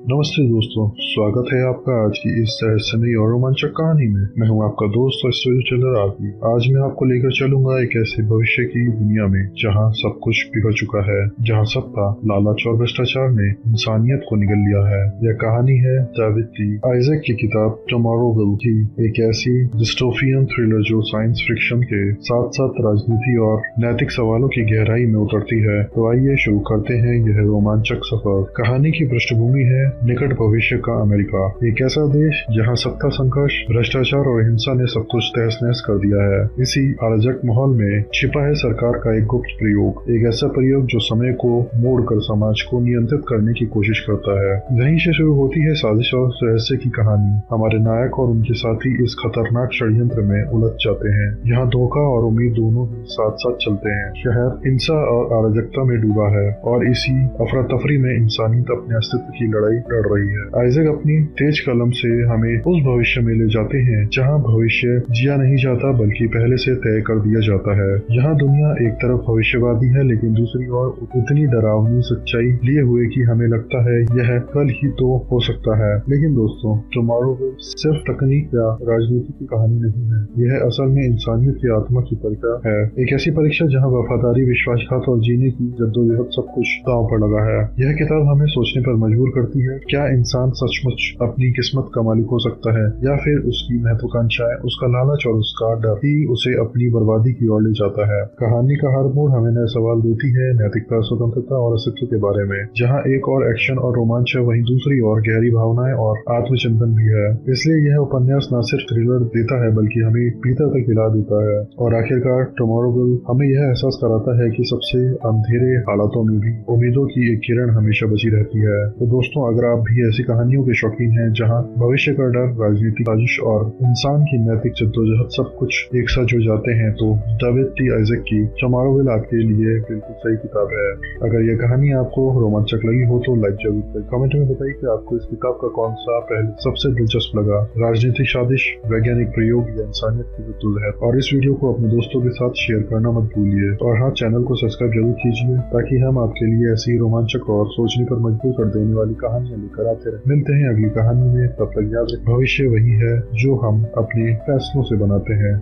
नमस्ते दोस्तों, स्वागत है आपका आज की इस रहस्यमयी और रोमांचक कहानी में। मैं हूं आपका दोस्त और स्टोरी टेलर आदि। आज मैं आपको लेकर चलूंगा एक ऐसे भविष्य की दुनिया में जहां सब कुछ बिगड़ चुका है, जहां सत्ता, लालच और भ्रष्टाचार ने इंसानियत को निगल लिया है। यह कहानी है डेविड टी आइजैक की किताब टुमारोविल की, एक ऐसी डिस्टोपियन थ्रिलर जो साइंस फिक्शन के साथ साथ राजनीति और नैतिक सवालों की गहराई में उतरती है। तो आइए शुरू करते हैं यह रोमांचक सफर। कहानी की पृष्ठभूमि है निकट भविष्य का अमेरिका, एक ऐसा देश जहां सत्ता संघर्ष, भ्रष्टाचार और हिंसा ने सब कुछ तहस नहस कर दिया है। इसी अराजक माहौल में छिपा है सरकार का एक गुप्त प्रयोग, एक ऐसा प्रयोग जो समय को मोड़कर समाज को नियंत्रित करने की कोशिश करता है। यहीं से शुरू होती है साजिश और रहस्य की कहानी। हमारे नायक और उनके साथी इस खतरनाक षड्यंत्र में उलझ जाते हैं। यहाँ धोखा और उम्मीद दोनों ही साथ साथ चलते हैं। शहर हिंसा और अराजकता में डूबा है और इसी अफरा तफरी में इंसानियत अपने अस्तित्व की लड़ाई लड़ रही है। आइजैक अपनी तेज कलम से हमें उस भविष्य में ले जाते हैं जहां भविष्य जिया नहीं जाता बल्कि पहले से तय कर दिया जाता है। यहाँ दुनिया एक तरफ भविष्यवादी है लेकिन दूसरी ओर उतनी डरावनी सच्चाई लिए हुए कि हमें लगता है यह कल ही तो हो सकता है। लेकिन दोस्तों, टुमारोविल सिर्फ तकनीक या राजनीति की कहानी नहीं है, यह असल में इंसानियत की आत्मा की परीक्षा है। एक ऐसी परीक्षा जहाँ वफादारी, विश्वासघात और जीने की जद्दोजहद सब कुछ दांव पर लगा है। यह किताब हमें सोचने पर मजबूर करती है, क्या इंसान सचमुच अपनी किस्मत का मालिक हो सकता है या फिर उसकी महत्वाकांक्षाएं, उसका लालच और उसका डर ही उसे अपनी बर्बादी की ओर ले जाता है। कहानी का हर मोड़ हमें नए सवाल देती है, नैतिकता, स्वतंत्रता और अस्तित्व के बारे में। जहाँ एक और एक्शन और रोमांच है, वहीं दूसरी ओर गहरी भावनाएं और आत्मचिंतन भी है। इसलिए यह उपन्यास न सिर्फ थ्रिलर देता है बल्कि हमें भीतर तक हिला देता है। और आखिरकार टुमारोविल हमें यह एहसास कराता है कि सबसे अंधेरे हालातों में भी उम्मीदों की एक किरण हमेशा बची रहती है। तो दोस्तों, अगर आप भी ऐसी कहानियों के शौकीन हैं जहां भविष्य का डर, राजनीतिक साजिश और इंसान की नैतिक जद्दोजहद सब कुछ एक साथ जुड़ जाते हैं, तो डेविड टी आइजैक की टुमारोविल आपके लिए बिल्कुल सही किताब है। अगर यह कहानी आपको रोमांचक लगी हो तो लाइक जरूर करें। कमेंट में बताइए कि आपको इस किताब का कौन सा पहले सबसे दिलचस्प लगा, राजनीतिक साजिश, वैज्ञानिक प्रयोग या इंसानियत की जद्दोजहद। और इस वीडियो को अपने दोस्तों के साथ शेयर करना मत भूलिए। और हाँ, चैनल को सब्सक्राइब जरूर कीजिए ताकि हम आपके लिए ऐसी रोमांचक और सोचने पर मजबूर कर देने वाली कहानियां लेकर आते रहे। मिलते हैं अगली कहानी में, तब तक याद रखें, भविष्य वही है जो हम अपने फैसलों से बनाते हैं।